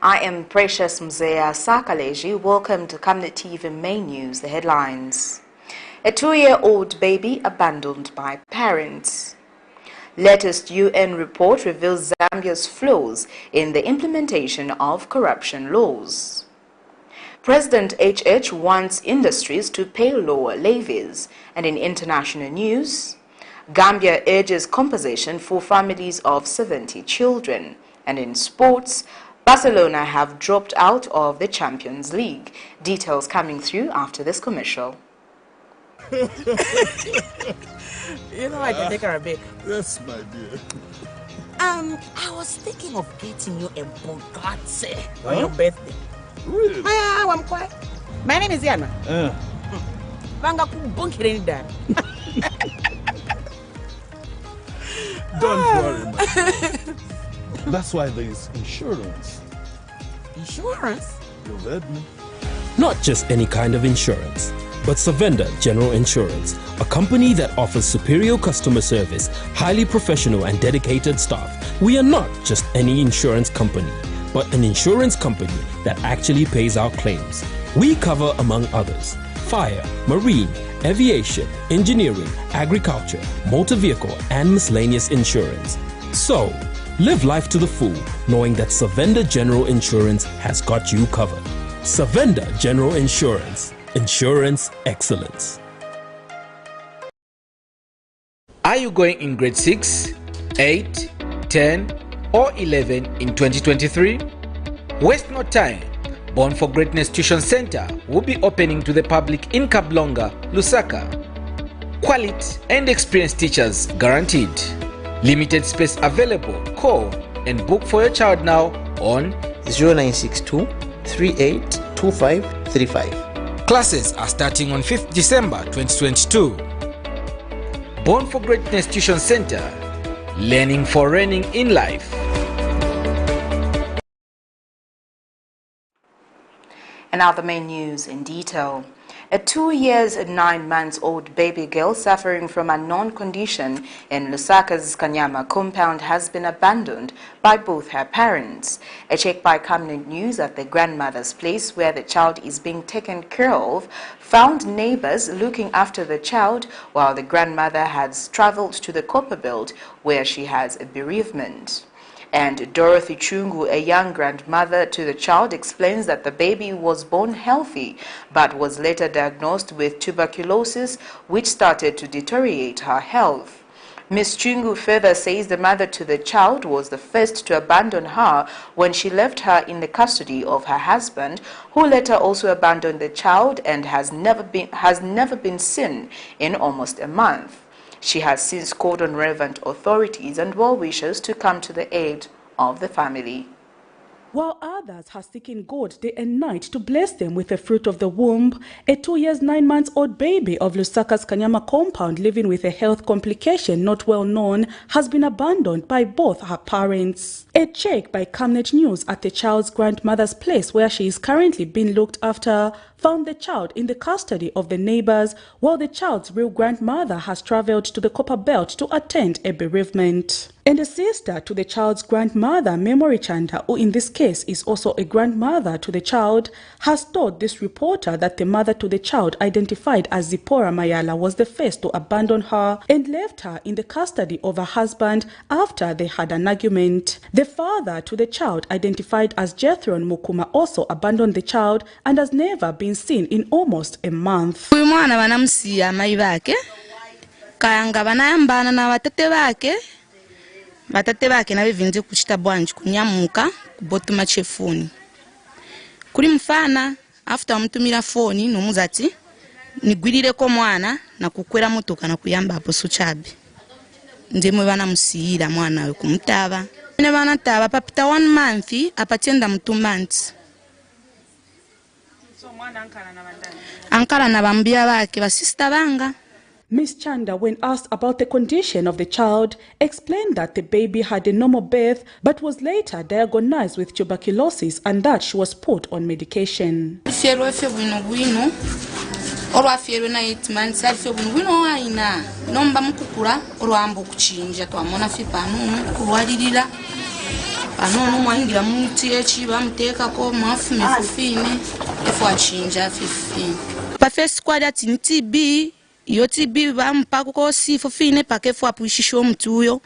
I am Precious Mzea Sakaleji. Welcome to Camnet TV Main News, the headlines. A 2-year-old baby abandoned by parents. Latest UN report reveals Zambia's flaws in the implementation of corruption laws. President HH wants industries to pay lower levies. And in international news, Gambia urges compensation for families of 70 children. And in sports, Barcelona have dropped out of the Champions League. Details coming through after this commercial. You know I can take her a bit. Yes, my dear. I was thinking of getting you a Bugatti on your birthday. Really? I'm quiet. My name is Yana. Don't worry, man. That's why there is insurance. Insurance? You heard me. Not just any kind of insurance, but Savenda General Insurance, a company that offers superior customer service, highly professional and dedicated staff. We are not just any insurance company, but an insurance company that actually pays our claims. We cover, among others, fire, marine, aviation, engineering, agriculture, motor vehicle, and miscellaneous insurance. So, live life to the full, knowing that Savenda General Insurance has got you covered. Savenda General Insurance. Insurance excellence. Are you going in grade 6, 8, 10 or 11 in 2023? Waste no time. Born for Greatness Tuition Center will be opening to the public in Kablonga, Lusaka. Quality and experienced teachers guaranteed. Limited space available. Call and book for your child now on 0962 382535. Classes are starting on 5th December 2022. Born for Greatness Tuition Center, learning for reigning in life. And now the main news in detail. A 2 years and 9 months old baby girl suffering from a unknown condition in Lusaka's Kanyama compound has been abandoned by both her parents. A check by Camnet News at the grandmother's place where the child is being taken care of found neighbors looking after the child while the grandmother has traveled to the Copper Belt where she has a bereavement. And Dorothy Chungu, a young grandmother to the child, explains that the baby was born healthy but was later diagnosed with tuberculosis, which started to deteriorate her health. Ms. Chungu further says the mother to the child was the first to abandon her when she left her in the custody of her husband, who later also abandoned the child and has never been seen in almost a month. She has since called on relevant authorities and well-wishers to come to the aid of the family. While others have seeking God day and night to bless them with the fruit of the womb, a 2 years 9 months old baby of Lusaka's Kanyama compound living with a health complication not well known has been abandoned by both her parents. A check by Camnet News at the child's grandmother's place where she is currently being looked after found the child in the custody of the neighbors while the child's real grandmother has traveled to the Copper Belt to attend a bereavement. And a sister to the child's grandmother, Memory Chanda, who in this case is also a grandmother to the child, has told this reporter that the mother to the child, identified as Zipporah Mayala, was the first to abandon her and left her in the custody of her husband after they had an argument. The father to the child, identified as Jethron Mukuma, also abandoned the child and has never been seen in almost a month. Batate bake nabevinze kuchita bwanji kunyamuka kubotuma chefoni kuri mfana after mutumira foni nomuzati nigwirire ko mwana na kukwera motoka na kuyamba hapo suchabi ndemwe bana musiyira mwana we kumutaba ne bana taba papita 1 month apatenda 2 months so mwana ankala na bambia bake ba sister banga. Ms. Chanda, when asked about the condition of the child, explained that the baby had a normal birth but was later diagnosed with tuberculosis and that she was put on medication. panono mwaingira mutiechi bamutekako mwafume fufine efu achinja 15 pa first squad ati TB iyo TB bampako si fufine pakefu apuishisho mtu uyo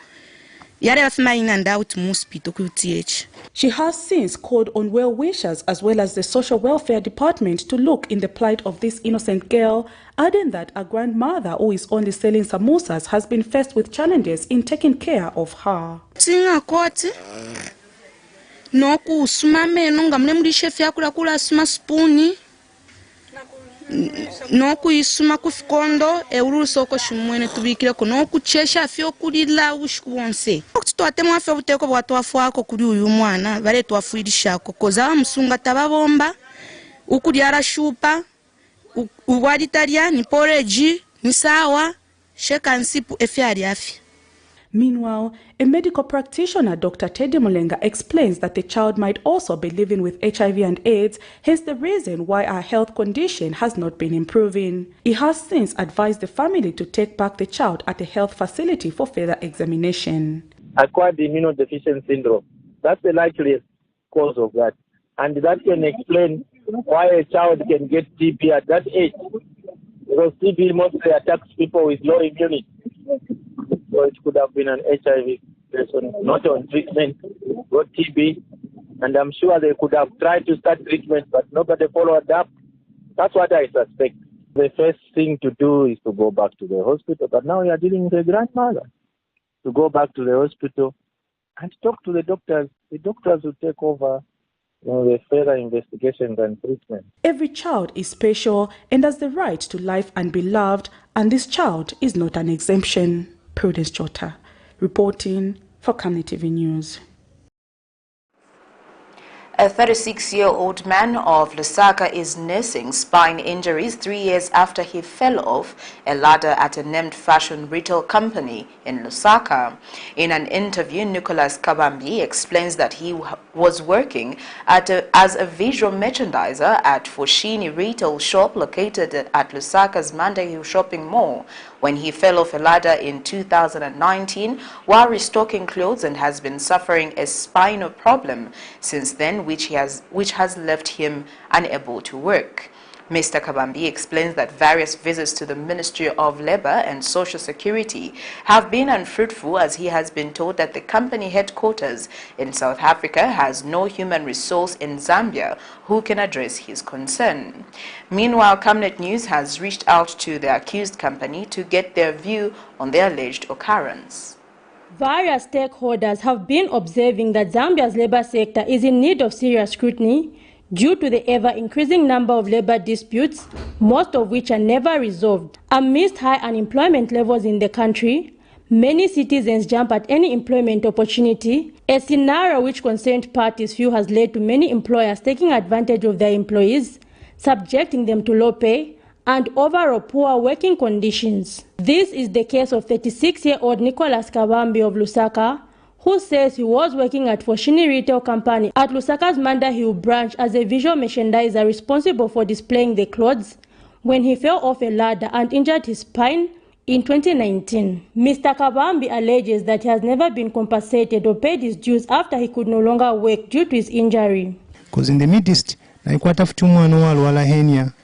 yare bafuma in out mu hospital ku TH. She has since called on well-wishers as well as the social welfare department to look in the plight of this innocent girl, adding that a grandmother who is only selling samosas has been faced with challenges in taking care of her. Singa koti no kusuma meno ngamle muri chef yakula kula suma spooni no kuisuma kufikondo eurusoko shumwene tubikire ko no kuchesha afyo kulila ushikuonse okutwate mwafyo buteko bwatwafu ako kuri uyu mwana bare twafuirishako koza musunga tababomba ukuri arashupa uwaditaria ni porridge ni sawa shekansipu efyari afya. Meanwhile, a medical practitioner, Dr. Teddy Mulenga, explains that the child might also be living with HIV and AIDS, hence the reason why her health condition has not been improving. He has since advised the family to take back the child at a health facility for further examination. Acquired immunodeficiency syndrome, that's the likeliest cause of that. And that can explain why a child can get TB at that age. Because TB mostly attacks people with low immunity. So it could have been an HIV person, not on treatment, got TB, and I'm sure they could have tried to start treatment, but nobody followed up. That's what I suspect. The first thing to do is to go back to the hospital, but now we are dealing with a grandmother. To go back to the hospital and talk to the doctors. The doctors will take over the further investigations and treatment. Every child is special and has the right to life and be loved, and this child is not an exemption. Prudence Jota, reporting for Camnet TV News. A 36-year-old man of Lusaka is nursing spine injuries 3 years after he fell off a ladder at a named fashion retail company in Lusaka. In an interview, Nicholas Kabambi explains that he was working as a visual merchandiser at Foshini retail shop located at Lusaka's Mandai shopping mall when he fell off a ladder in 2019 while restocking clothes and has been suffering a spinal problem since then, which has left him unable to work. Mr. Kabambi explains that various visits to the Ministry of Labour and Social Security have been unfruitful, as he has been told that the company headquarters in South Africa has no human resource in Zambia who can address his concern. Meanwhile, Camnet News has reached out to the accused company to get their view on the alleged occurrence. Various stakeholders have been observing that Zambia's labor sector is in need of serious scrutiny due to the ever-increasing number of labor disputes, most of which are never resolved. Amidst high unemployment levels in the country, many citizens jump at any employment opportunity, a scenario which concerned parties feel has led to many employers taking advantage of their employees, subjecting them to low pay and overall poor working conditions. This is the case of 36-year-old Nicholas Kabambi of Lusaka, who says he was working at Foshini Retail Company at Lusaka's Manda Hill branch as a visual merchandiser responsible for displaying the clothes when he fell off a ladder and injured his spine in 2019. Mr. Kabambi alleges that he has never been compensated or paid his dues after he could no longer work due to his injury. Because in the Middle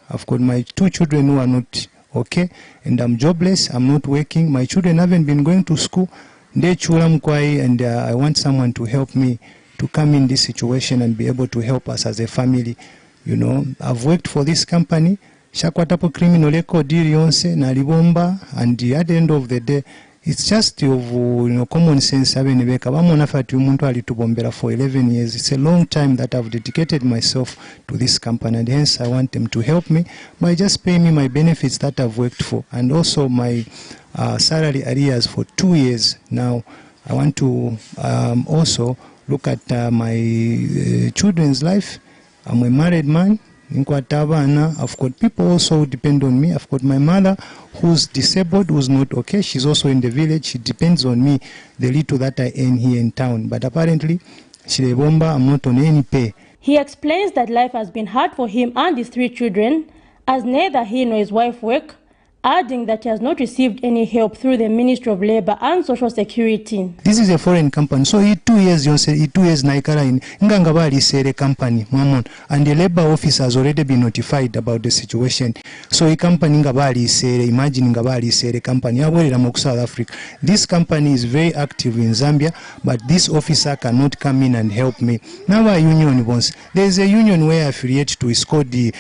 I've got my 2 children who are not okay, and I'm jobless, I'm not working, my children haven't been going to school, and I want someone to help me to come in this situation and be able to help us as a family. You know, I've worked for this company, shakwatapo criminal record yonse na libomba, and at the end of the day, it's just common sense. For 11 years. It's a long time that I've dedicated myself to this company, and hence I want them to help me by just paying me my benefits that I've worked for, and also my salary arrears for 2 years now. I want to also look at my children's life. I'm a married man. I've got people also who depend on me. I've got my mother who's disabled, who's not okay. She's also in the village. She depends on me, the little that I earn here in town. But apparently, I'm not on any pay. He explains that life has been hard for him and his 3 children, as neither he nor his wife work, adding that he has not received any help through the Ministry of Labour and Social Security. This is a foreign company, so in 2 years, naikara in Ngangabali sere company, Mamon, and the Labour office has already been notified about the situation. So a company Ngabali sere, imagine Ngabali sere company, South Africa. This company is very active in Zambia, but this officer cannot come in and help me. Now our union wants, there is a union where I affiliate to, is called the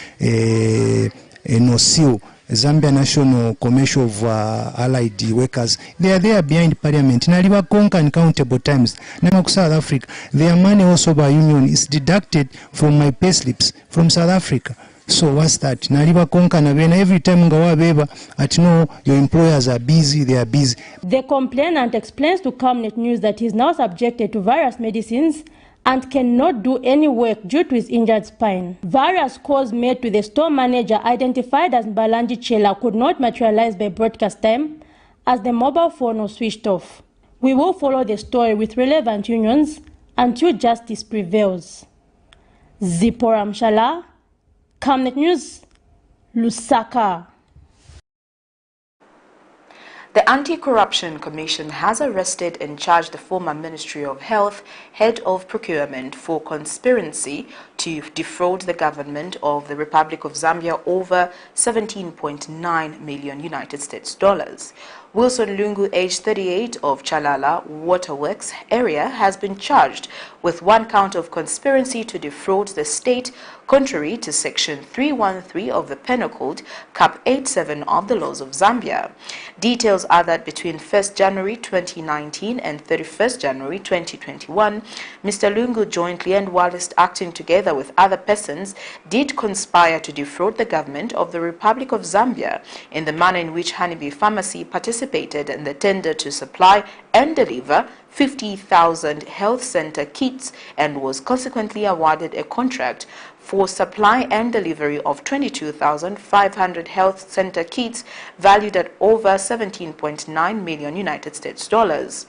NOCIO, Zambia National Commercial of Allied Workers. They are there behind Parliament. Naliba conquer uncountable times. Now South Africa, their money also by union is deducted from my payslips from South Africa. So what's that? Naliba conquer na every time ngawa beba at no, your employers are busy, they are busy. The complainant explains to Camnet News that he is now subjected to various medicines and cannot do any work due to his injured spine. Various calls made to the store manager identified as Mbalanji Chela could not materialize by broadcast time as the mobile phone was switched off. We will follow the story with relevant unions until justice prevails. Zipporah Mshala, Camnet News, Lusaka. The Anti-Corruption Commission has arrested and charged the former Ministry of Health head of procurement for conspiracy to defraud the government of the Republic of Zambia over 17.9 million United States dollars. Wilson Lungu, age 38, of Chalala Waterworks area, has been charged with one count of conspiracy to defraud the state, contrary to Section 313 of the Penal Code, Cap 87 of the laws of Zambia. Details are that between 1st January 2019 and 31st January 2021, Mr. Lungu jointly and whilst acting together with other persons did conspire to defraud the government of the Republic of Zambia in the manner in which Honeybee Pharmacy participated in the tender to supply and deliver 50,000 health center kits and was consequently awarded a contract for supply and delivery of 22,500 health center kits valued at over 17.9 million United States dollars.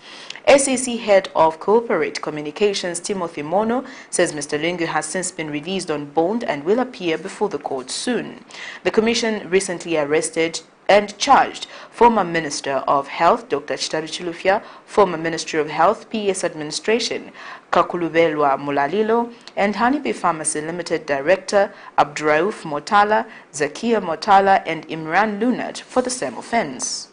SAC Head of Corporate Communications Timothy Mono says Mr. Lungu has since been released on bond and will appear before the court soon. The Commission recently arrested and charged former Minister of Health Dr. Chitaru Chilufya, former Ministry of Health PS Administration Kakulubelwa Mulalilo, and Honeybee Pharmacy Limited Director Abdurauf Motala, Zakia Motala, and Imran Lunat for the same offence.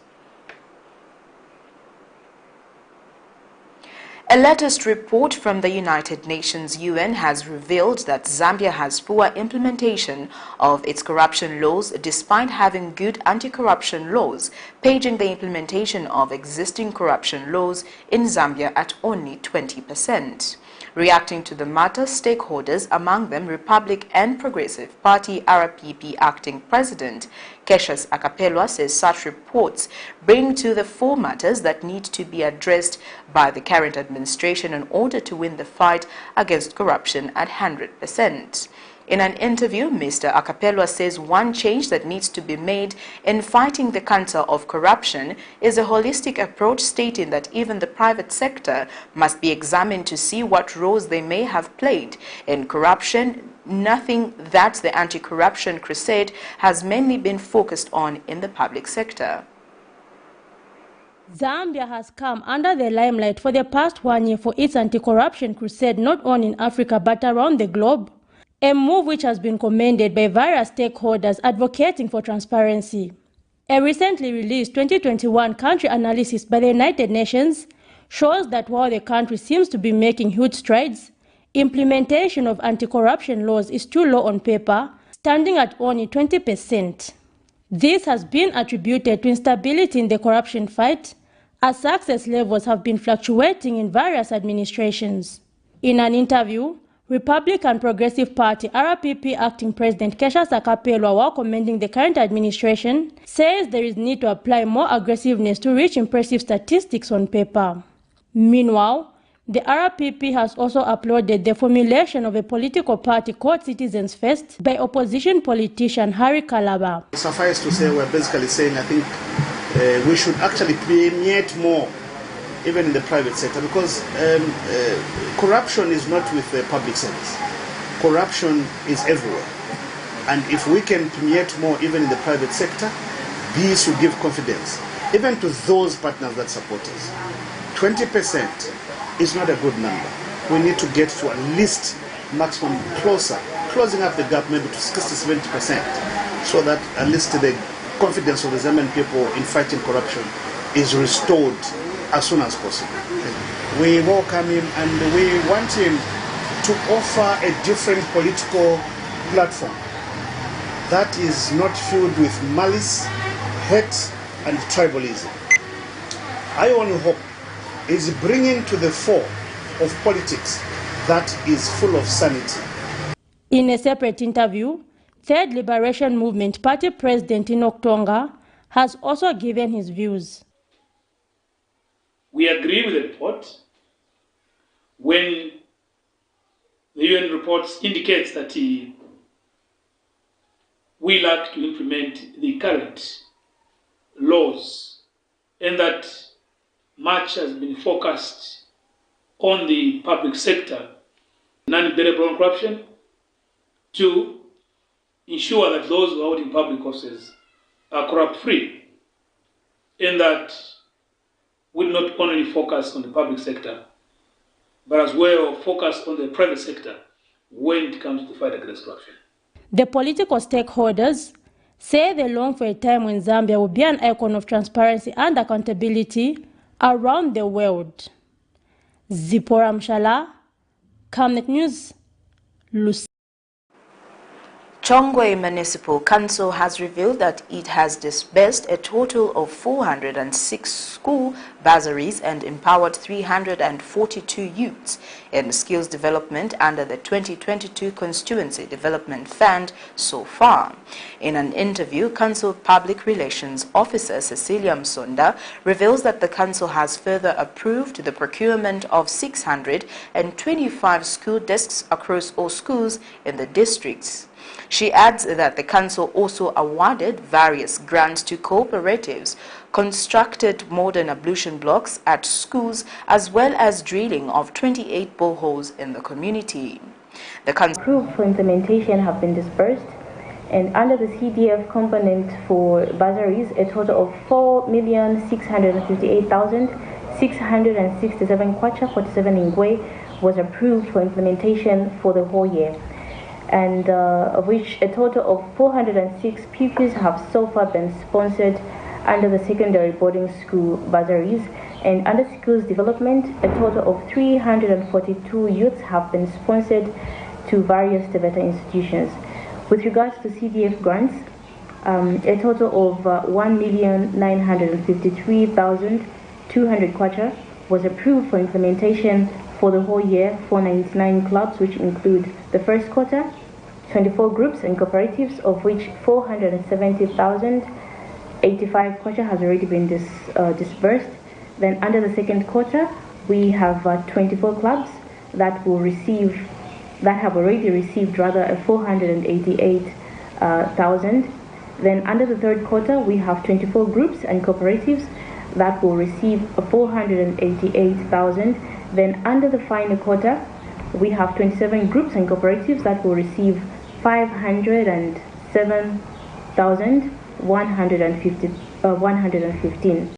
A latest report from the United Nations UN has revealed that Zambia has poor implementation of its corruption laws despite having good anti-corruption laws, paging the implementation of existing corruption laws in Zambia at only 20%. Reacting to the matter, stakeholders, among them Republic and Progressive Party RPP acting president Cassius Akapelwa, says such reports bring to the fore matters that need to be addressed by the current administration in order to win the fight against corruption at 100%. In an interview, Mr. Akapelwa says one change that needs to be made in fighting the cancer of corruption is a holistic approach, stating that even the private sector must be examined to see what roles they may have played in corruption, nothing that the anti-corruption crusade has mainly been focused on in the public sector. Zambia has come under the limelight for the past 1 year for its anti-corruption crusade not only in Africa but around the globe. A move which has been commended by various stakeholders advocating for transparency. A recently released 2021 country analysis by the United Nations shows that while the country seems to be making huge strides, implementation of anti-corruption laws is too low on paper, standing at only 20%. This has been attributed to instability in the corruption fight, as success levels have been fluctuating in various administrations. In an interview, Republican Progressive Party RPP acting president Cassius Akapelwa, while commending the current administration, says there is need to apply more aggressiveness to reach impressive statistics on paper. Meanwhile, the RPP has also applauded the formulation of a political party called Citizens First by opposition politician Harry Kalaba. Suffice to say, we're basically saying I think we should actually permeate more even in the private sector, because corruption is not with the public service. Corruption is everywhere. And if we can permeate more even in the private sector, This will give confidence, even to those partners that support us. 20% is not a good number. We need to get to at least maximum closing up the gap maybe to 60-70%, so that at least the confidence of the Zambian people in fighting corruption is restored as soon as possible. We welcome him and we want him to offer a different political platform that is not filled with malice, hate and tribalism. I only hope is bringing to the fore of politics that is full of sanity. In a separate interview, Third Liberation Movement Party President Enoch Tonga has also given his views. We agree with the report when the UN report indicates that we lack to implement the current laws and that much has been focused on the public sector, non-bearable on corruption, to ensure that those who are holding public offices are corrupt-free, and that we not only focus on the public sector, but as well focus on the private sector when it comes to fight against corruption. The political stakeholders say they long for a time when Zambia will be an icon of transparency and accountability around the world. Zipporah Mshala, Camnet News, Lusaka. Chongwe Municipal Council has revealed that it has disbursed a total of 406 school bursaries and empowered 342 youths in skills development under the 2022 Constituency Development Fund so far. In an interview, Council Public Relations Officer Cecilia Msonda reveals that the Council has further approved the procurement of 625 school desks across all schools in the districts. She adds that the Council also awarded various grants to cooperatives, constructed modern ablution blocks at schools, as well as drilling of 28 boreholes in the community. The Council approved for implementation have been disbursed, and under the CDF component for bursaries, a total of 4,658,667 kwacha, 47 ingwe, was approved for implementation for the whole year, and of which a total of 406 pupils have so far been sponsored under the secondary boarding school bursaries, and under schools development, a total of 342 youths have been sponsored to various TVETA institutions. With regards to CDF grants, a total of 1,953,200 kwacha was approved for implementation for the whole year for 99 clubs, which include the first quarter, 24 groups and cooperatives, of which 470,085 kwacha has already been disbursed. Then under the second quarter, we have 24 clubs that have already received 488,000. Then under the third quarter, we have 24 groups and cooperatives that will receive 488,000. Then under the final quarter, we have 27 groups and cooperatives that will receive 507,115.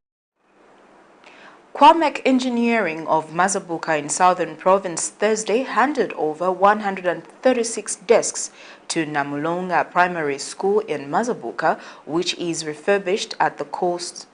Kwamek Engineering of Mazabuka in Southern Province Thursday handed over 136 desks to Namulonga Primary School in Mazabuka, which it refurbished at the cost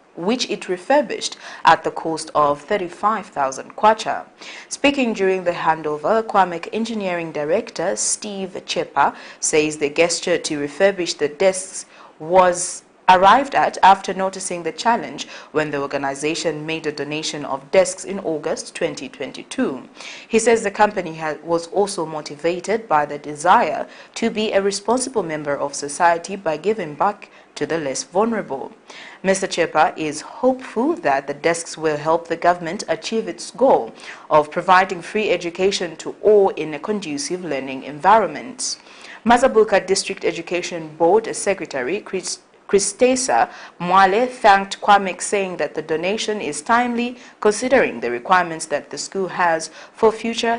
of 35,000 kwacha. Speaking during the handover, Kwamek Engineering Director Steve Chepa says the gesture to refurbish the desks was arrived at after noticing the challenge when the organization made a donation of desks in August 2022. He says the company was also motivated by the desire to be a responsible member of society by giving back to the less vulnerable. Mr. Chepa is hopeful that the desks will help the government achieve its goal of providing free education to all in a conducive learning environment. Mazabuka District Education Board Secretary Christesa Mwale thanked Kwamek, saying that the donation is timely considering the requirements that the school has for future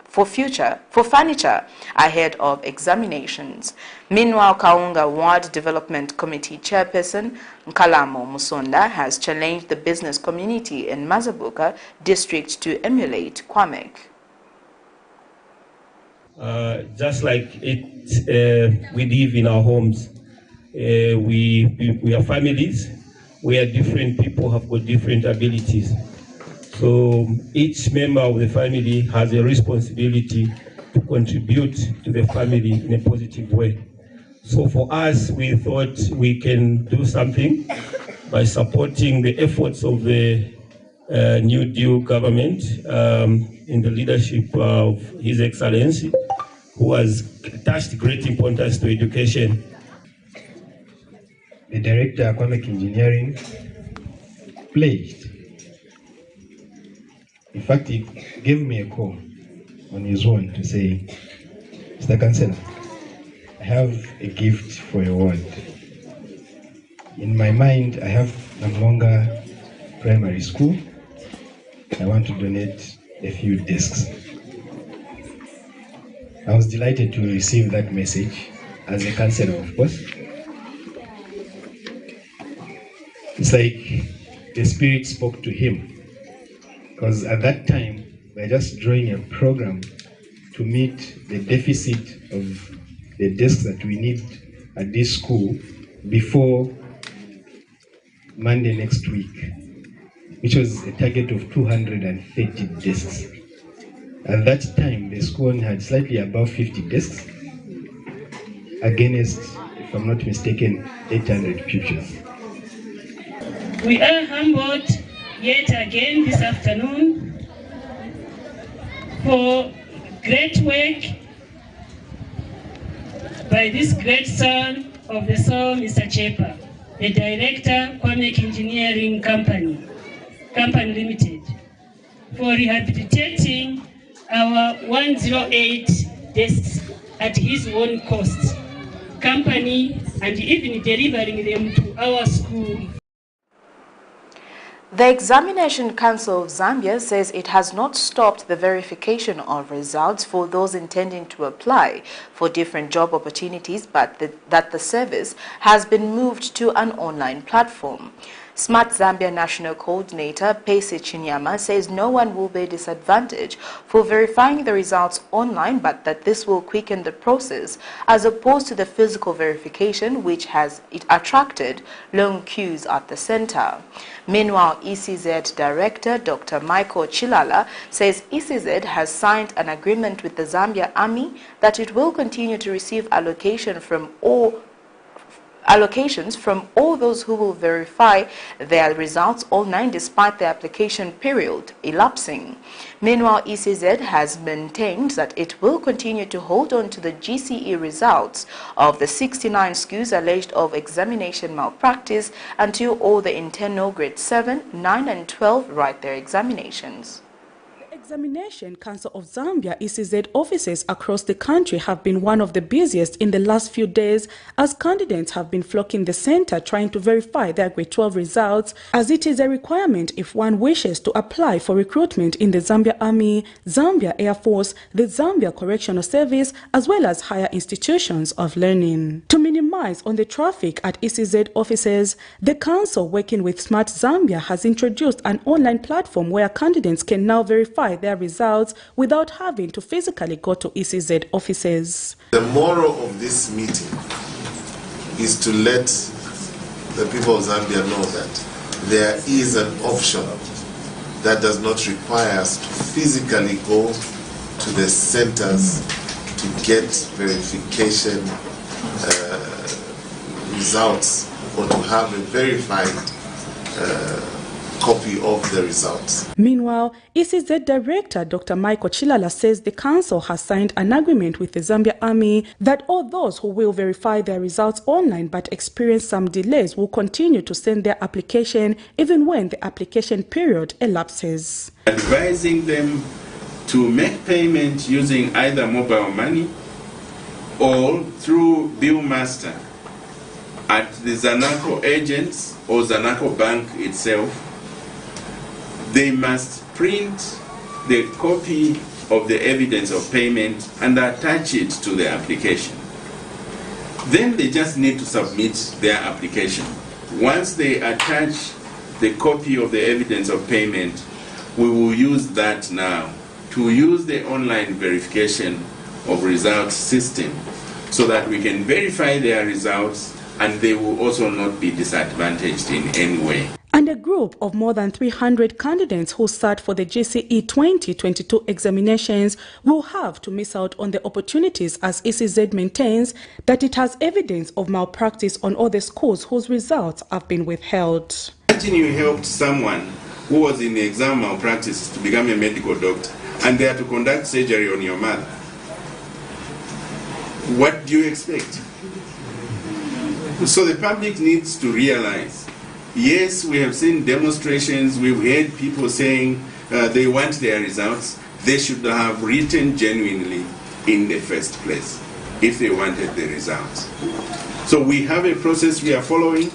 for furniture ahead of examinations. Meanwhile, Kaunga Ward Development Committee Chairperson Nkalamo Musonda has challenged the business community in Mazabuka district to emulate Kwamek. Just like we live in our homes, we are families where different people have got different abilities. So each member of the family has a responsibility to contribute to the family in a positive way. So for us, we thought we can do something by supporting the efforts of the New Deal government in the leadership of His Excellency, who has attached great importance to education. The director of Kwamek Engineering pledged. In fact, he gave me a call on his own to say, Mr. Councillor, I have a gift for your ward. In my mind, I have no longer primary school. I want to donate a few desks. I was delighted to receive that message as a councillor, of course. It's like the Spirit spoke to him, because at that time, we're just drawing a program to meet the deficit of the desks that we need at this school before Monday next week, which was a target of 230 desks. At that time, the school had slightly above 50 desks against, if I'm not mistaken, 800 pupils. We are humbled yet again this afternoon for great work by this great son of the soul, Mr. Chepa, the director, Kwamek Engineering Company Limited, for rehabilitating our 108 desks at his own cost, company, and even delivering them to our school. The Examination Council of Zambia says it has not stopped the verification of results for those intending to apply for different job opportunities, but that the service has been moved to an online platform. Smart Zambia National Coordinator Pesi Chinyama says no one will be disadvantaged for verifying the results online, but that this will quicken the process as opposed to the physical verification, which has attracted long queues at the center. Meanwhile, ECZ Director Dr. Michael Chilala says ECZ has signed an agreement with the Zambia Army that it will continue to receive allocations from all those who will verify their results online despite the application period elapsing. Meanwhile, ECZ has maintained that it will continue to hold on to the GCE results of the 69 schools alleged of examination malpractice until all the internal grade 7, 9 and 12 write their examinations. Examination Council of Zambia ECZ offices across the country have been one of the busiest in the last few days as candidates have been flocking the center trying to verify their grade 12 results, as it is a requirement if one wishes to apply for recruitment in the Zambia Army, Zambia Air Force, the Zambia Correctional Service, as well as higher institutions of learning. To minimize on the traffic at ECZ offices, the council, working with Smart Zambia, has introduced an online platform where candidates can now verify their results without having to physically go to ECZ offices. The moral of this meeting is to let the people of Zambia know that there is an option that does not require us to physically go to the centers to get verification results or to have a verified copy of the results. Meanwhile, ECZ Director Dr. Michael Chilala says the council has signed an agreement with the Zambia Army that all those who will verify their results online but experience some delays will continue to send their application even when the application period elapses. Advising them to make payment using either mobile money or through Bill Master at the Zanaco agents or Zanaco Bank itself. They must print the copy of the evidence of payment and attach it to the application. Then they just need to submit their application. Once they attach the copy of the evidence of payment, we will use that now to use the online verification of results system so that we can verify their results and they will also not be disadvantaged in any way. And a group of more than 300 candidates who sat for the GCE 2022 examinations will have to miss out on the opportunities as ECZ maintains that it has evidence of malpractice on all the schools whose results have been withheld. Imagine you helped someone who was in exam malpractice to become a medical doctor and they are to conduct surgery on your mother. What do you expect? So the public needs to realize, yes, we have seen demonstrations, we've heard people saying they want their results. They should have written genuinely in the first place if they wanted the results. So we have a process we are following.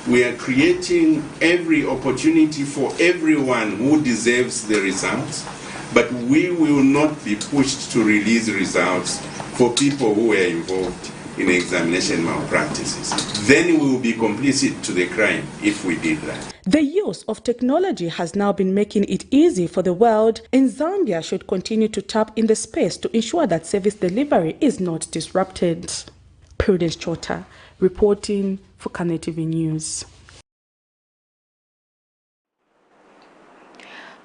We are creating every opportunity for everyone who deserves the results, but we will not be pushed to release results for people who were involved in examination malpractices. Then we will be complicit to the crime if we did that. The use of technology has now been making it easy for the world, and Zambia should continue to tap in the space to ensure that service delivery is not disrupted. Prudence Chota, reporting for Camnet TV News.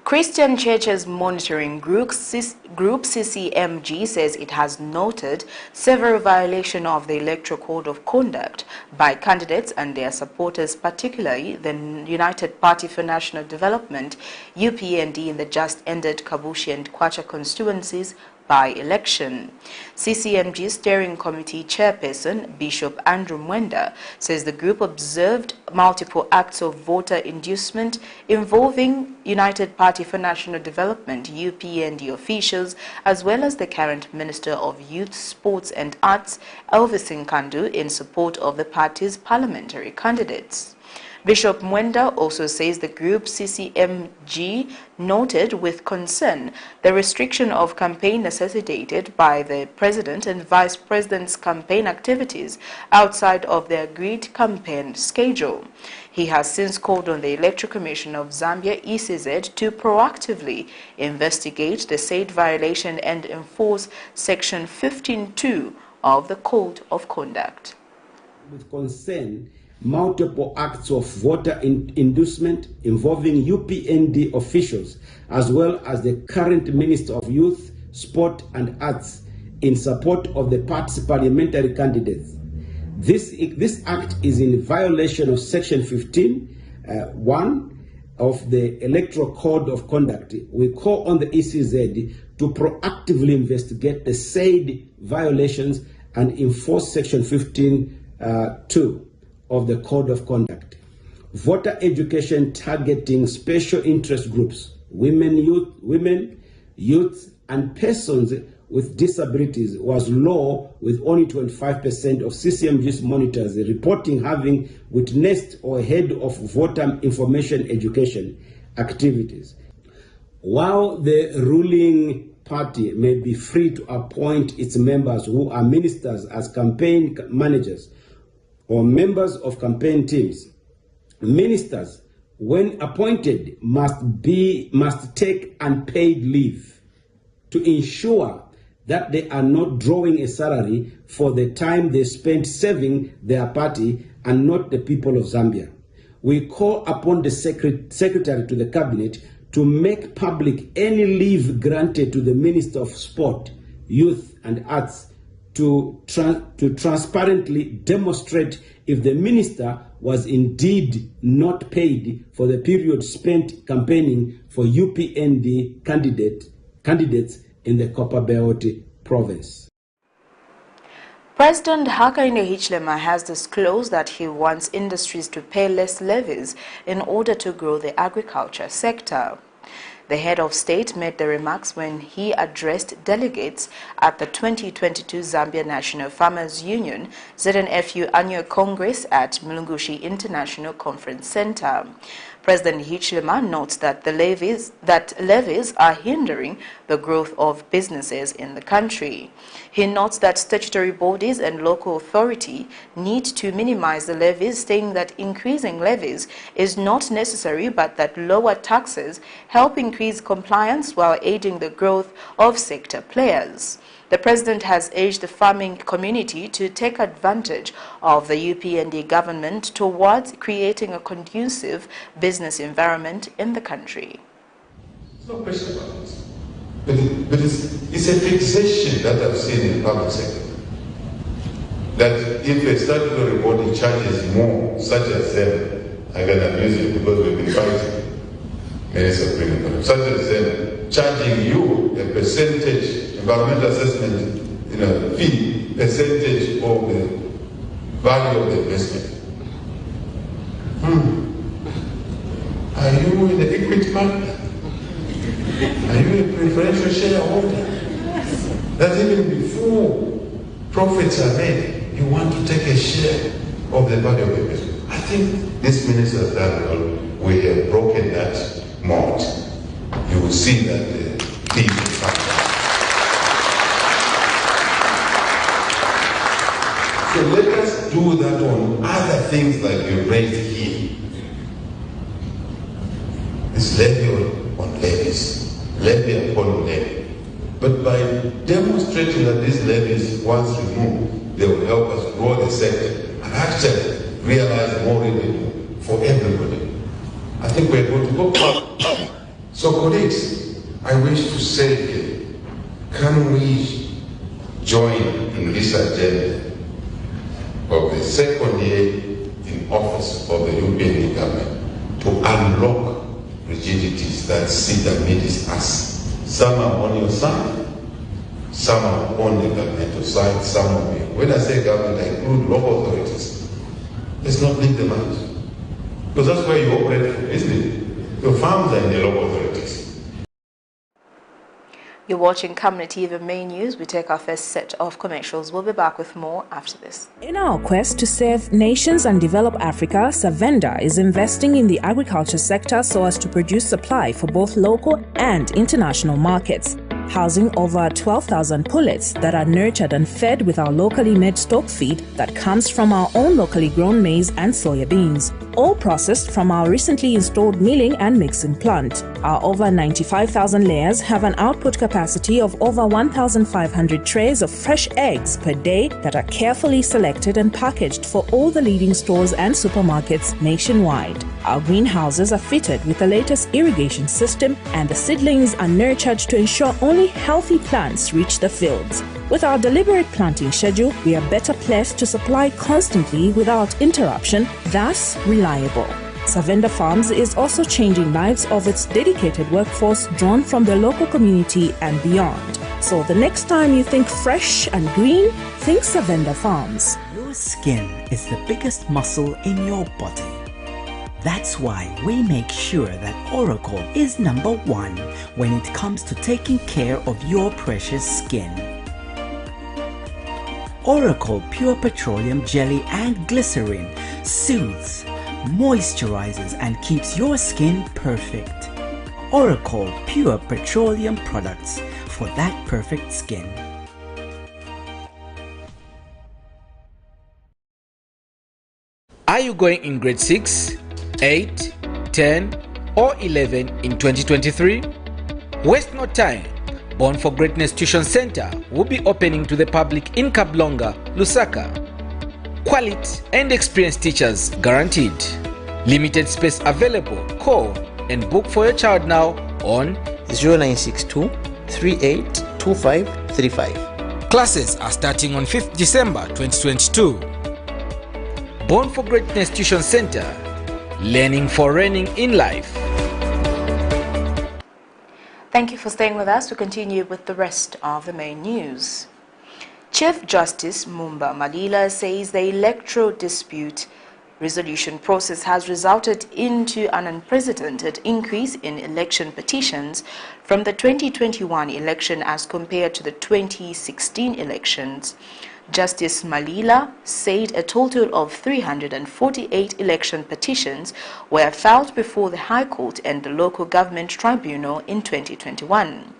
Christian Churches Monitoring Group CCMG says it has noted several violations of the Electoral Code of Conduct by candidates and their supporters, particularly the United Party for National Development UPND in the just ended Kabushi and Kwacha constituencies by-election. CCMG Steering Committee Chairperson Bishop Andrew Mwenda says the group observed multiple acts of voter inducement involving United Party for National Development UPND officials as well as the current Minister of Youth, Sports and Arts Elvis Nkandu in support of the party's parliamentary candidates. Bishop Mwenda also says the group CCMG noted with concern the restriction of campaign necessitated by the President and Vice President's campaign activities outside of the agreed campaign schedule. He has since called on the Electoral Commission of Zambia ECZ to proactively investigate the said violation and enforce Section 15.2 of the Code of Conduct. With concern, multiple acts of voter inducement involving UPND officials as well as the current Minister of Youth, Sport and Arts in support of the party's parliamentary candidates. This act is in violation of Section 15.1 of the Electoral Code of Conduct. We call on the ECZ to proactively investigate the said violations and enforce Section 15.2 of the Code of Conduct. Voter education targeting special interest groups, women, youth, and persons with disabilities was low, with only 25% of CCMG's monitors reporting having witnessed or heard of voter information education activities. While the ruling party may be free to appoint its members who are ministers as campaign managers or members of campaign teams, ministers, when appointed, must take unpaid leave to ensure that they are not drawing a salary for the time they spent serving their party and not the people of Zambia. We call upon the Secretary to the Cabinet to make public any leave granted to the Minister of Sport, Youth and Arts to transparently demonstrate if the minister was indeed not paid for the period spent campaigning for UPND candidates in the Copperbelt province. President Hakainde Hichilema has disclosed that he wants industries to pay less levies in order to grow the agriculture sector. The head of state made the remarks when he addressed delegates at the 2022 Zambia National Farmers Union ZNFU Annual Congress at Mulungushi International Conference Center. President Hichilema notes that levies are hindering the growth of businesses in the country. He notes that statutory bodies and local authority need to minimize the levies, saying that increasing levies is not necessary, but that lower taxes help increase compliance while aiding the growth of sector players. The President has urged the farming community to take advantage of the UPND government towards creating a conducive business environment in the country. There's no question about this. But it's a fixation that I've seen in the public sector. That if a statutory body charges more, such as them, I can abuse it because we've been fighting many Supreme Court, such as them, charging you a percentage, environmental assessment, fee, percentage of the value of the investment. Are you in the equity market? Are you a preferential shareholder? That even before profits are made, you want to take a share of the value of the investment. I think this minister has done well. We have broken that mold. You will see that the fees will come down. So let us do that on other things like you raised here. It's levy on levies, levy upon levy. But by demonstrating that these levies, once removed, they will help us grow the sector and actually realize more revenue for everybody, I think we're going to go. So colleagues, I wish to say here, can we join in this agenda of the second year in office of the UPND government to unlock rigidities that sit amidst us? Some are on your side, some are on the governmental side, some are here. When I say government, I include local authorities. Let's not leave them out. Because that's where you operate from, isn't it? Your farms are in the local authorities. You're watching Camnet TV Main News. We take our first set of commercials. We'll be back with more after this. In our quest to serve nations and develop Africa, Savenda is investing in the agriculture sector so as to produce supply for both local and international markets, housing over 12,000 pullets that are nurtured and fed with our locally made stock feed that comes from our own locally grown maize and soya beans, all processed from our recently installed milling and mixing plant. Our over 95,000 layers have an output capacity of over 1,500 trays of fresh eggs per day that are carefully selected and packaged for all the leading stores and supermarkets nationwide. Our greenhouses are fitted with the latest irrigation system, and the seedlings are nurtured to ensure only healthy plants reach the fields. With our deliberate planting schedule, we are better placed to supply constantly without interruption, thus reliable. Savenda Farms is also changing lives of its dedicated workforce drawn from the local community and beyond. So the next time you think fresh and green, think Savenda Farms. Your skin is the biggest muscle in your body. That's why we make sure that Oracle is #1 when it comes to taking care of your precious skin. Oracle Pure Petroleum Jelly and Glycerin soothes, moisturizes and keeps your skin perfect. Oracle Pure Petroleum products for that perfect skin. Are you going in grade 6, 8, 10 or 11 in 2023? Waste no time. Born for Greatness Tuition Center will be opening to the public in Kablonga, Lusaka. Quality and experienced teachers guaranteed. Limited space available. Call and book for your child now on 0962 382535. Classes are starting on 5th December 2022. Born for Greatness Tuition Center. Learning for reigning in life. Thank you for staying with us. We continue with the rest of the main news. Chief Justice Mumba Malila says the electoral dispute resolution process has resulted into an unprecedented increase in election petitions from the 2021 election as compared to the 2016 elections. Justice Malila said a total of 348 election petitions were filed before the High Court and the Local Government Tribunal in 2021.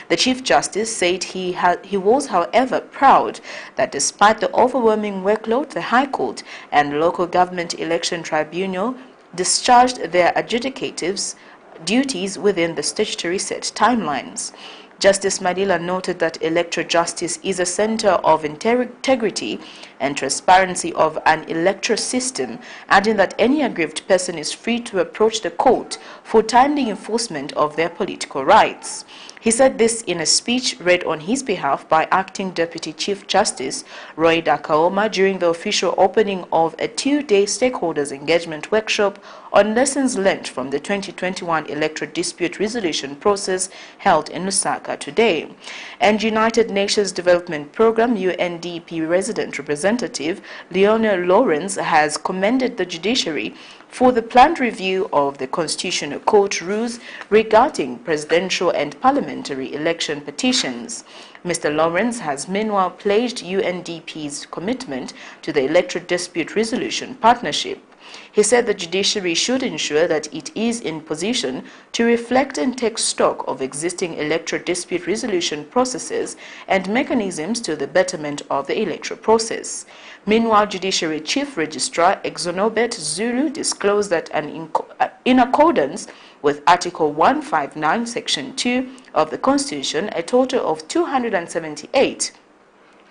The Chief Justice said he was, however, proud that despite the overwhelming workload, the High Court and Local Government Election Tribunal discharged their adjudicatives' duties within the statutory set timelines. Justice Malila noted that electoral justice is a center of integrity and transparency of an electoral system, adding that any aggrieved person is free to approach the court for timely enforcement of their political rights. He said this in a speech read on his behalf by Acting Deputy Chief Justice Roy Dakaoma during the official opening of a two-day stakeholders engagement workshop on lessons learned from the 2021 electoral dispute resolution process held in Lusaka today. And United Nations Development Programme UNDP resident representative Leonel Lawrence has commended the judiciary for the planned review of the Constitutional Court rules regarding presidential and parliamentary election petitions. Mr. Lawrence has meanwhile pledged UNDP's commitment to the Electoral Dispute Resolution Partnership. He said the judiciary should ensure that it is in position to reflect and take stock of existing electoral dispute resolution processes and mechanisms to the betterment of the electoral process. Meanwhile, Judiciary Chief Registrar Exonobet Zulu disclosed that in accordance with Article 159, Section 2 of the Constitution, a total of 278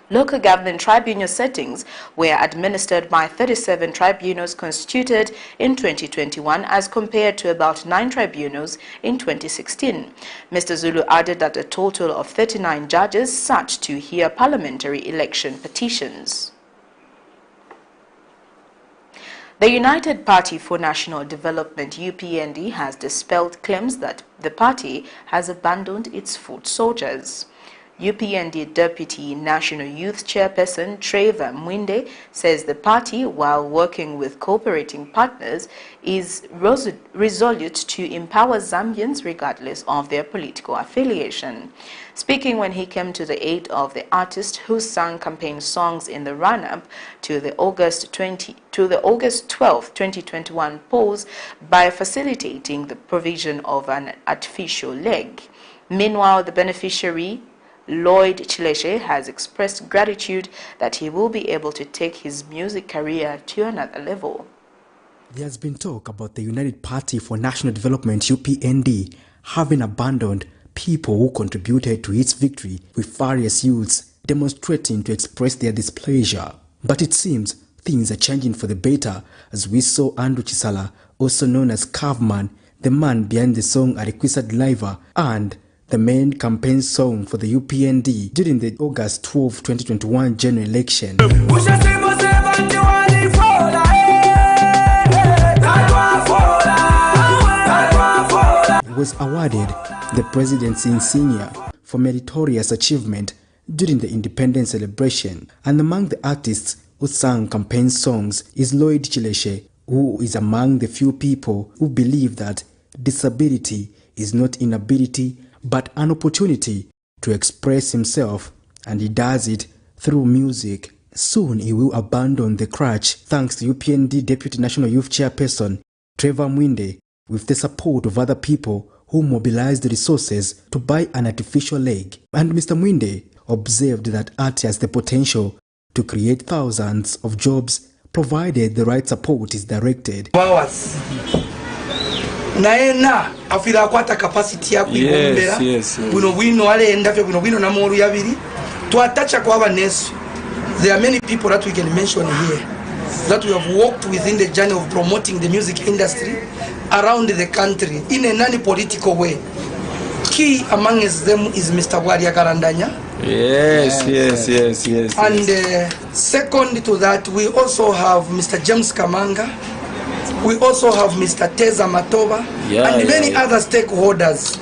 local government tribunal settings were administered by 37 tribunals constituted in 2021 as compared to about 9 tribunals in 2016. Mr. Zulu added that a total of 39 judges sat to hear parliamentary election petitions. The United Party for National Development UPND has dispelled claims that the party has abandoned its foot soldiers. UPND Deputy National Youth Chairperson Trevor Mwinde says the party, while working with cooperating partners, is resolute to empower Zambians regardless of their political affiliation. Speaking when he came to the aid of the artist who sang campaign songs in the run-up to the August 12, 2021 polls by facilitating the provision of an artificial leg. Meanwhile, the beneficiary Lloyd Chileshe has expressed gratitude that he will be able to take his music career to another level. There has been talk about the United Party for National Development UPND having abandoned people who contributed to its victory, with various youths demonstrating to express their displeasure. But it seems things are changing for the better, as we saw Andrew Chisala, also known as Caveman, the man behind the song Arequisa Driver, and the main campaign song for the UPND during the August 12, 2021 general election. He was awarded the presidency insignia for meritorious achievement during the independence celebration, and among the artists who sang campaign songs is Lloyd Chileshe, who is among the few people who believe that disability is not inability but an opportunity to express himself, and he does it through music. Soon he will abandon the crutch thanks to UPND Deputy National Youth Chairperson Trevor Mwinde, with the support of other people who mobilized resources to buy an artificial leg. And Mr. Mwinde observed that art has the potential to create thousands of jobs provided the right support is directed. Naena afira kwata capacity ya kuibombera buno bwino wale endafye buno bwino namolu yabiri twatacha kwa abanesu. There are many people that we can mention here that we have walked within the journey of promoting the music industry around the country in a non-political way. Key among them is Mr. Waria Karandanya. Yes. And second to that, we also have Mr. James Kamanga. We also have Mr. Teza Matoba and many other stakeholders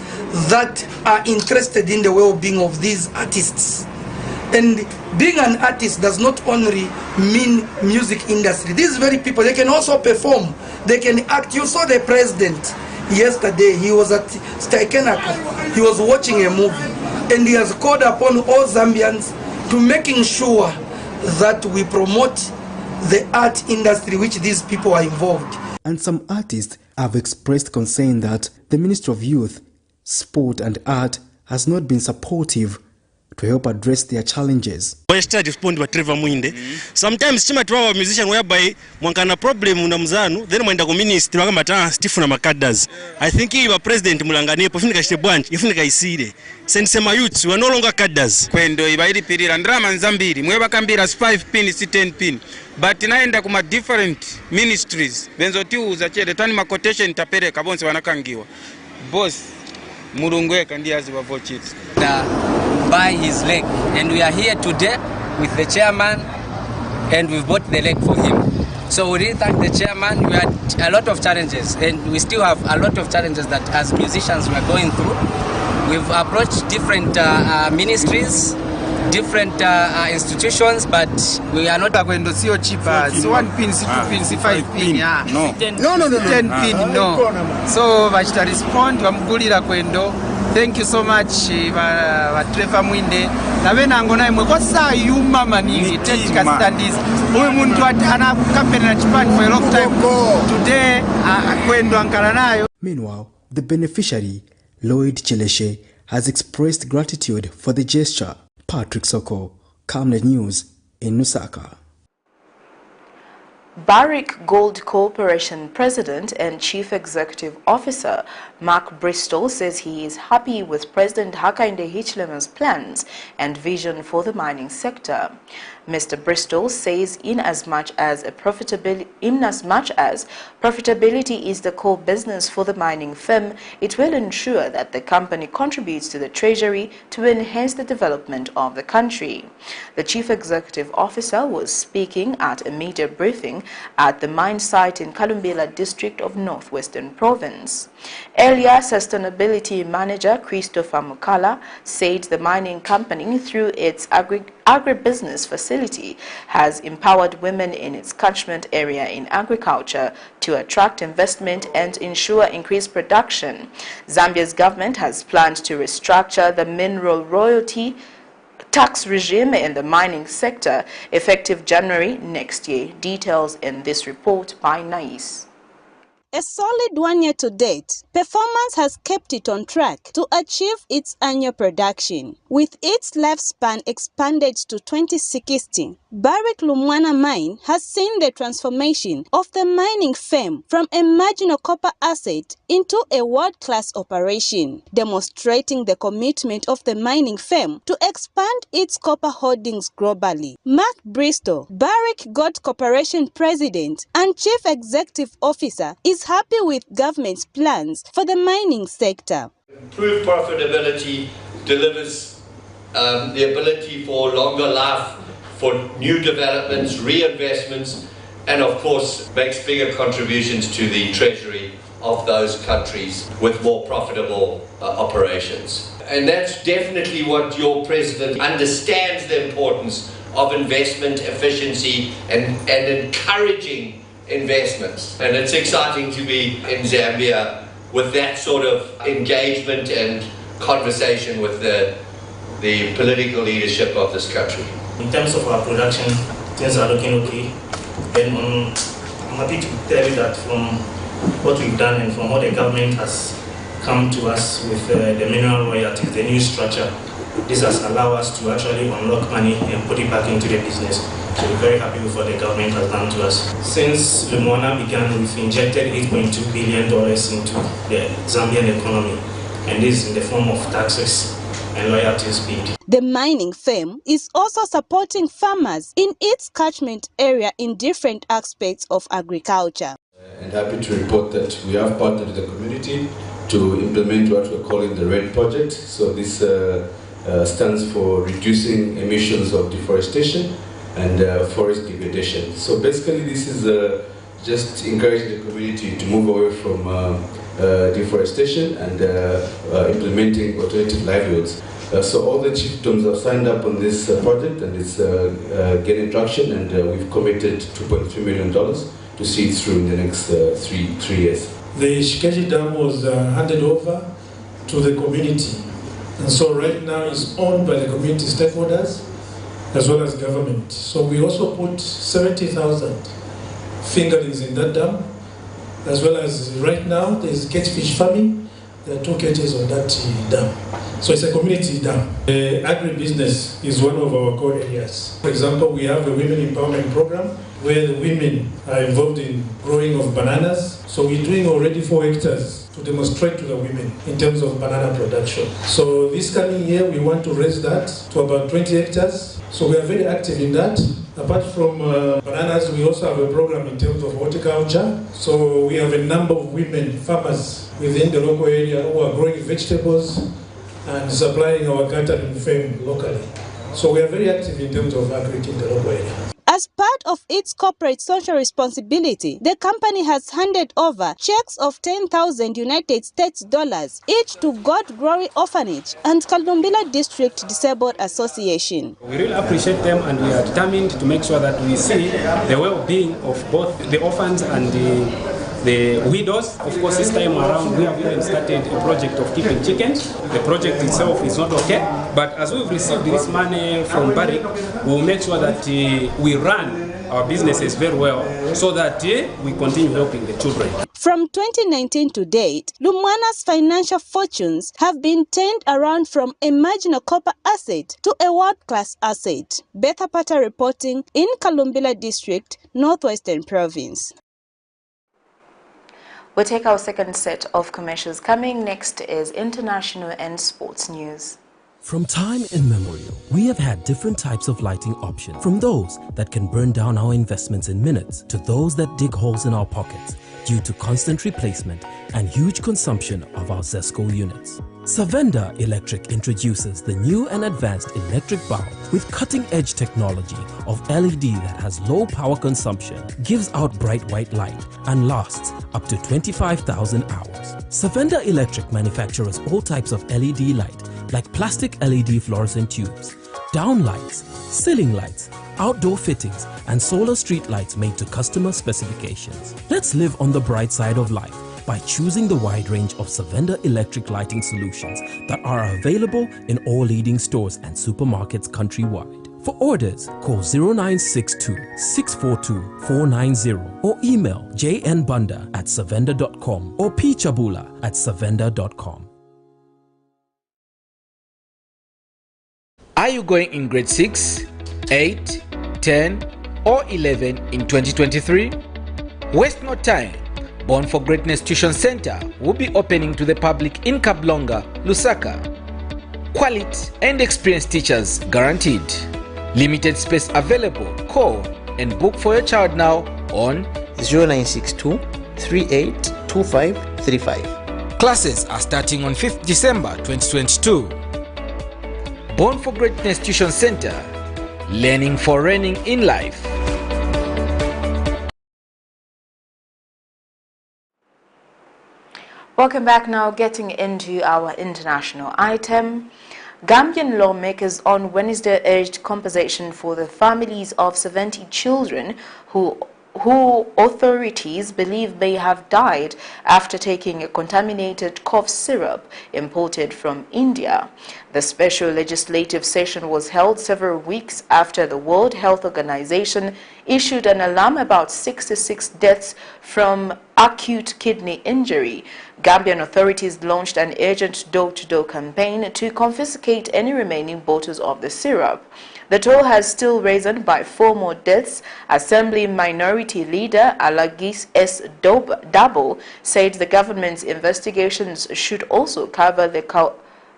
that are interested in the well-being of these artists. And being an artist does not only mean music industry. These very people, they can also perform, they can act. You saw the president yesterday he was at Staikenako. He was watching a movie, and he has called upon all Zambians to making sure that we promote the art industry which these people are involved. And some artists have expressed concern that the Ministry of Youth, Sport and Art has not been supportive to help address their challenges. Sometimes chima tuwa musician whereby mwankana problem una mzanu then mwenda ku ministry wakamata stifu na makadas. I think iwa president mulanganie pofunika shite branch ifunika isire. Sensema youths we are no longer cadres. Kwendo ibaidi pirira ndrama nzambiri mweba kambira 5 pin si 10 pin. But naenda kuma different ministries benzo tiuza chede tani ma quotation tapereka bonse wanakangiwa. Boss Murungweka ndiazi wa vochit. By his leg, and we are here today with the chairman, and we've bought the leg for him. So we really thank the chairman. We had a lot of challenges, and we still have a lot of challenges that as musicians we are going through. We've approached different ministries, different institutions, but we are not going to see cheaper. So 1 pin, 2 pin, 5 pin, yeah. No, 10 pin, no. So I should respond. Thank you so much, Trevor Mwinde. Navena ngona imwe kwa saa yuma maningi technical standards. Huyu muntu ana campaign na Japan for a long time. Today kwendo ankara nayo. Meanwhile, the beneficiary, Lloyd Chileshe, has expressed gratitude for the gesture. Patrick Soko, Camnet News in Lusaka. Barrick Gold Corporation President and Chief Executive Officer Mark Bristol says he is happy with President Hakainde Hichilema's plans and vision for the mining sector. Mr. Bristol says inasmuch as profitability is the core business for the mining firm, it will ensure that the company contributes to the treasury to enhance the development of the country. The Chief Executive Officer was speaking at a media briefing at the mine site in Kalumbila district of Northwestern Province. Earlier, Sustainability Manager Christopher Mukala said the mining company, through its agribusiness facility, has empowered women in its catchment area in agriculture to attract investment and ensure increased production. Zambia's government has planned to restructure the mineral royalty tax regime in the mining sector effective January next year. Details in this report by Nais. A solid 1 year to date, performance has kept it on track to achieve its annual production. With its lifespan expanded to 2060, Barrick Lumwana Mine has seen the transformation of the mining firm from a marginal copper asset into a world-class operation, demonstrating the commitment of the mining firm to expand its copper holdings globally. Mark Bristol, Barrick Gold Corporation President and Chief Executive Officer, is happy with government's plans for the mining sector. Improved profitability delivers the ability for longer life, for new developments, reinvestments, and of course makes bigger contributions to the treasury of those countries with more profitable operations. And that's definitely what your president understands, the importance of investment efficiency and encouraging investments. And it's exciting to be in Zambia with that sort of engagement and conversation with the political leadership of this country. In terms of our production, things are looking okay. And I'm happy to tell you that from what we've done and from what the government has come to us with the mineral royalties, the new structure, this has allowed us to actually unlock money and put it back into the business. So we're very happy with what the government has done to us. Since Lumwana began, we've injected $8.2 billion into the Zambian economy, and this in the form of taxes and royalties paid. The mining firm is also supporting farmers in its catchment area in different aspects of agriculture. And happy to report that we have partnered with the community to implement what we're calling the RED project. So this stands for reducing emissions of deforestation and forest degradation. So basically this is just encouraging the community to move away from deforestation and implementing alternative livelihoods. So all the chiefdoms have signed up on this project, and it's getting traction, and we've committed $2.3 million to see it through in the next three years. the Shikeji Dam was handed over to the community. And so right now it's owned by the community stakeholders as well as government. So we also put 70,000 fingerlings in that dam, as well as right now there's catfish farming. There are 2 cages on that dam. So it's a community dam. Agribusiness is one of our core areas. For example, we have a women empowerment program where the women are involved in growing of bananas. So we're doing already 4 hectares to demonstrate to the women in terms of banana production. So this coming year, we want to raise that to about 20 hectares. So we are very active in that. Apart from bananas, we also have a program in terms of horticulture. So we have a number of women farmers within the local area who are growing vegetables and supplying our catering firm locally. So we are very active in terms of agri in the local area. As part of its corporate social responsibility, the company has handed over checks of 10,000 United States dollars each to God Glory Orphanage and Kalumbila District Disabled Association. We really appreciate them, and we are determined to make sure that we see the well-being of both the orphans and the widows. Of course, this time around we have even started a project of keeping chickens. The project itself is not okay, but as we've received this money from Barrick, we'll make sure that we run our businesses very well so that we continue helping the children. From 2019 to date, Lumwana's financial fortunes have been turned around from a marginal copper asset to a world-class asset. Betha Pata reporting in Kalumbila District, Northwestern Province. We'll take our second set of commercials. Coming next is international and sports news. From time immemorial, we have had different types of lighting options, from those that can burn down our investments in minutes to those that dig holes in our pockets due to constant replacement and huge consumption of our ZESCO units. Savenda Electric introduces the new and advanced electric bulb with cutting-edge technology of LED that has low power consumption, gives out bright white light, and lasts up to 25,000 hours. Savenda Electric manufactures all types of LED light, like plastic LED fluorescent tubes, down lights, ceiling lights, outdoor fittings, and solar street lights made to customer specifications. Let's live on the bright side of life by choosing the wide range of Savenda electric lighting solutions that are available in all leading stores and supermarkets countrywide. For orders, call 0962-642-490 or email jnbunda@savenda.com or pchabula@savenda.com. Are you going in grade 6, 8, 10 or 11 in 2023? Waste no time. Born for Greatness Tuition Center will be opening to the public in Kablonga, Lusaka. Quality and experienced teachers guaranteed. Limited space available. Call and book for your child now on 0962 382535. Classes are starting on 5th December 2022. Born for Greatness Tuition Center, learning for reigning in life. Welcome back. Now getting into our international item. Gambian lawmakers on Wednesday urged compensation for the families of 70 children who authorities believe may have died after taking a contaminated cough syrup imported from India. The special legislative session was held several weeks after the World Health Organization issued an alarm about 66 deaths from acute kidney injury. Gambian authorities launched an urgent door-to-door campaign to confiscate any remaining bottles of the syrup. The toll has still risen by 4 more deaths. Assembly Minority Leader Alagis S. Dabo said the government's investigations should also cover the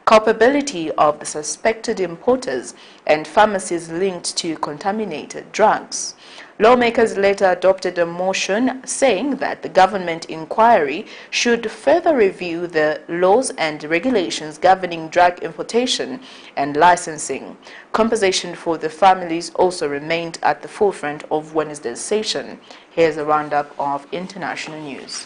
culpability of the suspected importers and pharmacies linked to contaminated drugs. Lawmakers later adopted a motion saying that the government inquiry should further review the laws and regulations governing drug importation and licensing. Compensation for the families also remained at the forefront of Wednesday's session. Here's a roundup of international news.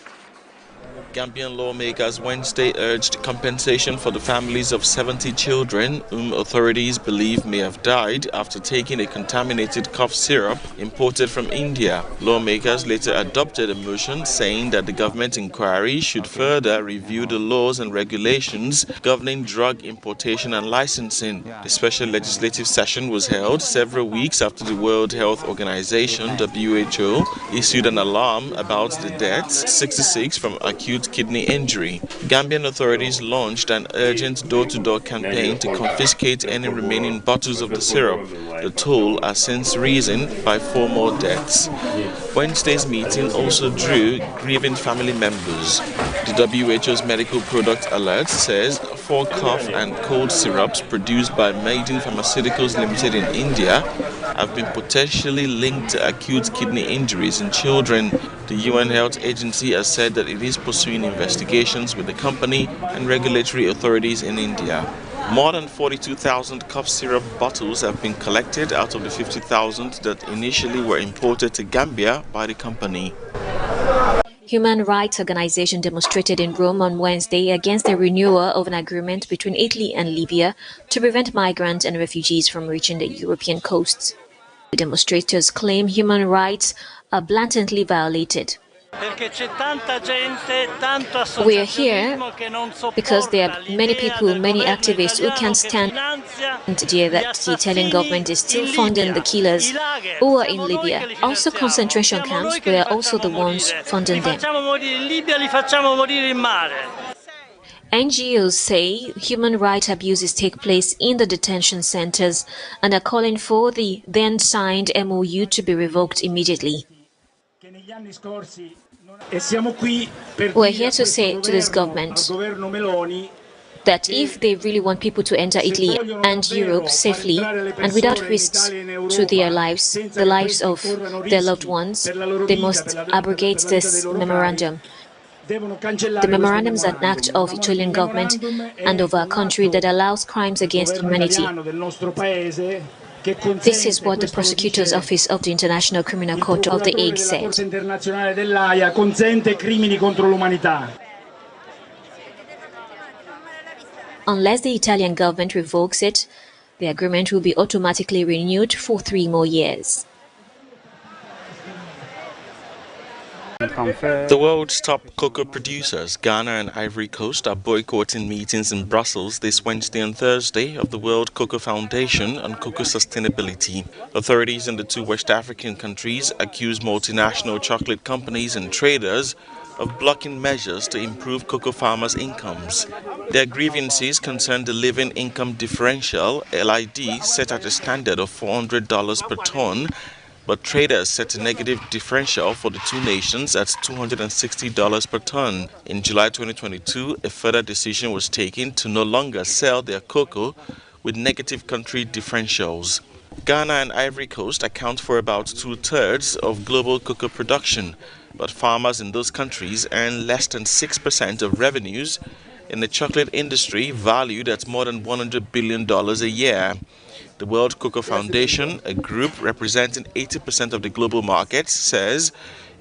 Gambian lawmakers Wednesday urged compensation for the families of 70 children whom authorities believe may have died after taking a contaminated cough syrup imported from India. Lawmakers later adopted a motion saying that the government inquiry should further review the laws and regulations governing drug importation and licensing. The special legislative session was held several weeks after the World Health Organization (WHO) issued an alarm about the deaths, 66 from acute kidney injury. Gambian authorities launched an urgent door-to-door campaign to confiscate any remaining bottles of the syrup. The toll has since risen by 4 more deaths. Wednesday's meeting also drew grieving family members. The WHO's Medical Product Alert says 4 cough and cold syrups produced by Maiden Pharmaceuticals Limited in India have been potentially linked to acute kidney injuries in children. The UN Health Agency has said that it is pursuing investigations with the company and regulatory authorities in India. More than 42,000 cough syrup bottles have been collected out of the 50,000 that initially were imported to Gambia by the company. Human rights organizations demonstrated in Rome on Wednesday against the renewal of an agreement between Italy and Libya to prevent migrants and refugees from reaching the European coasts. The demonstrators claim human rights are blatantly violated. We are here because there are many people, many activists who can't stand the idea that the Italian government is still funding the killers who are in Libya. Also concentration camps, we are also the ones funding them. NGOs say human rights abuses take place in the detention centers and are calling for the then signed MOU to be revoked immediately. We're here to say to this government that if they really want people to enter Italy and Europe safely and without risks to their lives, the lives of their loved ones, they must abrogate this memorandum. The memorandum is an act of Italian government and of our country that allows crimes against humanity. This is what the Prosecutor's Office of the International Criminal Court of The Hague said. Unless the Italian government revokes it, the agreement will be automatically renewed for 3 more years. The world's top cocoa producers, Ghana and Ivory Coast, are boycotting meetings in Brussels this Wednesday and Thursday of the World Cocoa Foundation on cocoa sustainability. Authorities in the 2 West African countries accuse multinational chocolate companies and traders of blocking measures to improve cocoa farmers' incomes. Their grievances concern the living income differential, LID, set at a standard of $400 per ton, but traders set a negative differential for the 2 nations at $260 per ton. In July 2022, a further decision was taken to no longer sell their cocoa with negative country differentials. Ghana and Ivory Coast account for about 2/3 of global cocoa production, but farmers in those countries earn less than 6% of revenues in the chocolate industry valued at more than $100 billion a year. The World Cocoa Foundation, a group representing 80% of the global market, says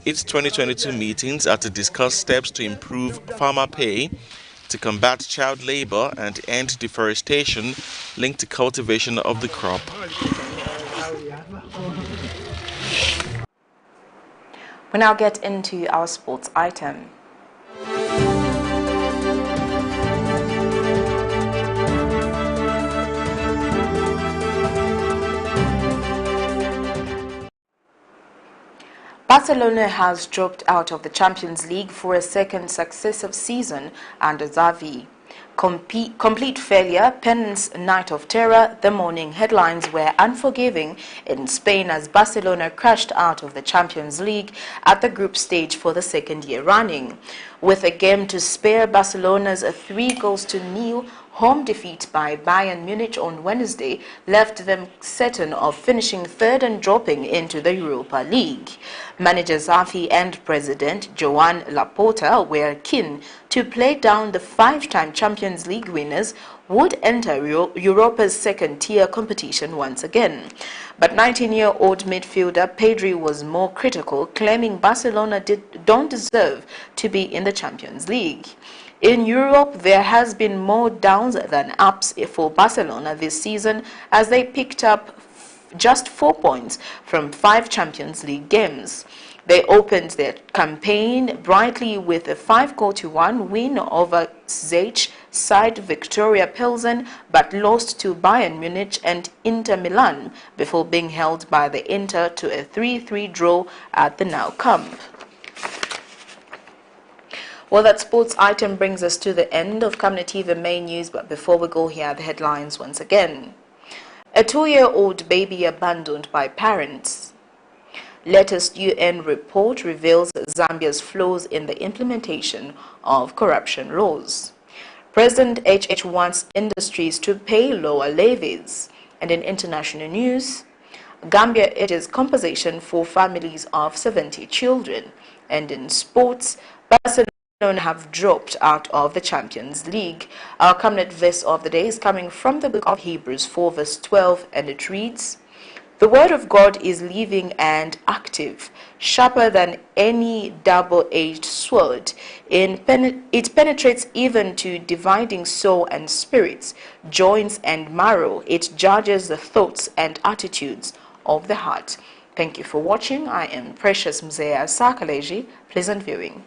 its 2022 meetings are to discuss steps to improve farmer pay, to combat child labor and end deforestation linked to cultivation of the crop. We now get into our sports item. Barcelona has dropped out of the Champions League for a 2nd successive season under Xavi. Complete failure pens Night of Terror. The morning headlines were unforgiving in Spain as Barcelona crashed out of the Champions League at the group stage for the 2nd year running. With a game to spare, Barcelona's 3-0 home defeat by Bayern Munich on Wednesday left them certain of finishing third and dropping into the Europa League. Manager Xavi and President Joan Laporta were keen to play down the 5-time Champions League winners would enter Europa's second-tier competition once again. But 19-year-old midfielder Pedri was more critical, claiming Barcelona don't deserve to be in the Champions League. In Europe, there has been more downs than ups for Barcelona this season as they picked up just 4 points from 5 Champions League games. They opened their campaign brightly with a 5-1 win over Czech side Victoria Pilsen, but lost to Bayern Munich and Inter Milan before being held by the Inter to a 3-3 draw at the Nou Camp. Well, that sports item brings us to the end of Camnet TV main news, but before we go, here are the headlines once again. A 2-year-old baby abandoned by parents. Latest UN report reveals Zambia's flaws in the implementation of corruption laws. President HH wants industries to pay lower levies. And in international news, Gambia urges compensation for families of 70 children. And in sports, Barcelona have dropped out of the Champions League. Our Camnet verse of the day is coming from the book of Hebrews 4 verse 12, and it reads, "The word of God is living and active, sharper than any double-edged sword. It penetrates even to dividing soul and spirits, joints and marrow. It judges the thoughts and attitudes of the heart." Thank you for watching. I am Precious Mzea Sakaleji. Pleasant viewing.